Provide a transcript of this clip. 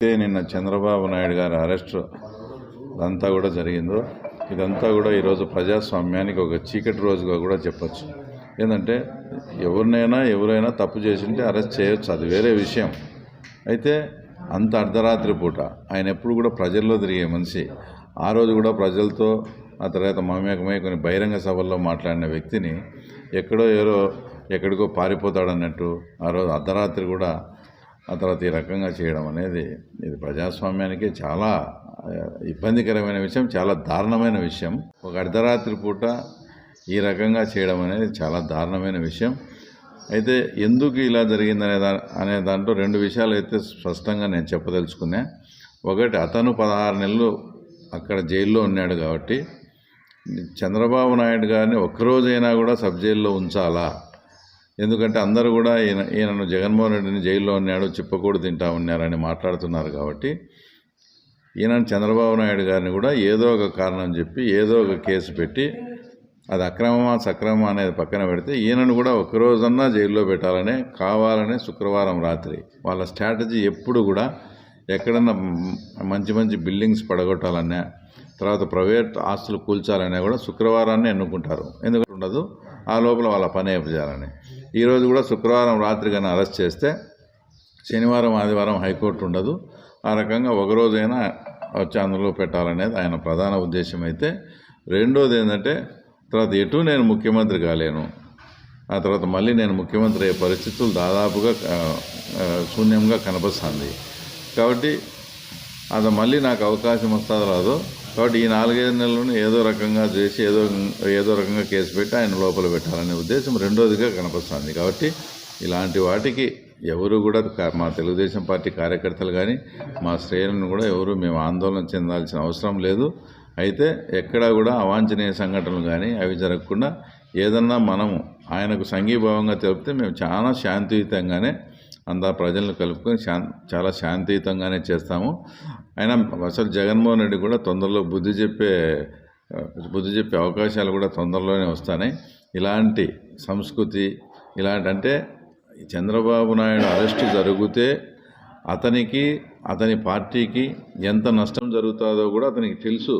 నిన్న చంద్రబాబు నాయుడు గారి అరెస్ట్ అదంతా కూడా జరిగిందో ఇదంతా కూడా ఈరోజు ప్రజాస్వామ్యానికి ఒక చీకటి రోజుగా కూడా చెప్పచ్చు. ఏంటంటే ఎవరైనా తప్పు చేసింటే అరెస్ట్ చేయొచ్చు, అది వేరే విషయం. అయితే అంత అర్ధరాత్రి పూట ఆయన ఎప్పుడు కూడా ప్రజల్లో తిరిగే మనిషి. ఆ రోజు కూడా ప్రజలతో ఆ తర్వాత మమేకమై కొన్ని బహిరంగ సభల్లో మాట్లాడిన వ్యక్తిని ఎక్కడికో పారిపోతాడన్నట్టు ఆ రోజు అర్ధరాత్రి కూడా ఆ తర్వాత ఈ రకంగా చేయడం అనేది ఇది ప్రజాస్వామ్యానికి చాలా ఇబ్బందికరమైన విషయం, చాలా దారుణమైన విషయం. ఒక అర్ధరాత్రి పూట ఈ రకంగా చేయడం అనేది చాలా దారుణమైన విషయం. అయితే ఎందుకు ఇలా జరిగిందనే అనే దాంట్లో రెండు విషయాలు అయితే స్పష్టంగా నేను చెప్పదలుచుకున్నా. ఒకటి, అతను 16 నెలలు అక్కడ జైల్లో ఉన్నాడు కాబట్టి చంద్రబాబు నాయుడు గారిని ఒక్కరోజైనా కూడా సబ్ జైల్లో ఉంచాలా? ఎందుకంటే అందరూ కూడా ఈయనను జగన్మోహన్ రెడ్డిని జైల్లో ఉన్నాడు, చిప్పకూడు తింటా ఉన్నారని మాట్లాడుతున్నారు. కాబట్టి ఈయన చంద్రబాబు నాయుడు గారిని కూడా ఏదో ఒక కారణం చెప్పి ఏదో ఒక కేసు పెట్టి అది అక్రమమా సక్రమమా అనేది పక్కన పెడితే ఈయనను కూడా ఒక్కరోజన్నా జైల్లో పెట్టాలనే కావాలనే శుక్రవారం రాత్రి వాళ్ళ స్ట్రాటజీ ఎప్పుడు కూడా ఎక్కడన్నా మంచి బిల్డింగ్స్ పడగొట్టాలన్నా తర్వాత ప్రైవేట్ ఆస్తులు కూల్చాలన్నా కూడా శుక్రవారాన్ని ఎన్నుకుంటారు. ఎందుకంటే ఉండదు, ఆ లోపల వాళ్ళ పని అయిపోయాలని. ఈరోజు కూడా శుక్రవారం రాత్రి కానీ అరెస్ట్ చేస్తే శనివారం ఆదివారం హైకోర్టు ఉండదు. ఆ రకంగా ఒకరోజైనా వచ్చి అందులో పెట్టాలనేది ఆయన ప్రధాన ఉద్దేశం. అయితే రెండోది ఏంటంటే తర్వాత నేను ముఖ్యమంత్రి కాలేను, ఆ తర్వాత మళ్ళీ నేను ముఖ్యమంత్రి అయ్యే పరిస్థితులు దాదాపుగా శూన్యంగా కనిపిస్తుంది. కాబట్టి అది మళ్ళీ నాకు అవకాశం వస్తుందో రాదో, కాబట్టి ఈ 4-5 నెలలను ఏదో రకంగా చేసి ఏదో రకంగా కేసు పెట్టి ఆయన లోపల పెట్టాలనే ఉద్దేశం రెండోదిగా కనిపిస్తుంది. కాబట్టి ఇలాంటి వాటికి ఎవరు కూడా మా తెలుగుదేశం పార్టీ కార్యకర్తలు కానీ మా శ్రేణులను కూడా మేము ఆందోళన చెందాల్సిన అవసరం లేదు. అయితే ఎక్కడా కూడా అవాంఛనీయ సంఘటనలు కానీ అవి జరగకుండా ఏదన్నా మనము ఆయనకు సంఘీభావంగా తెలిపితే మేము చాలా శాంతియుతంగానే ప్రజలను కలుపుకొని చాలా శాంతియుతంగానే చేస్తాము. అయినా అసలు జగన్మోహన్ రెడ్డి కూడా తొందరలో బుద్ధి చెప్పే అవకాశాలు కూడా తొందరలోనే వస్తాయి. ఇలాంటి సంస్కృతి అంటే చంద్రబాబు నాయుడు అరెస్టు జరిగితే అతనికి అతని పార్టీకి ఎంత నష్టం జరుగుతుందో కూడా అతనికి తెలుసు.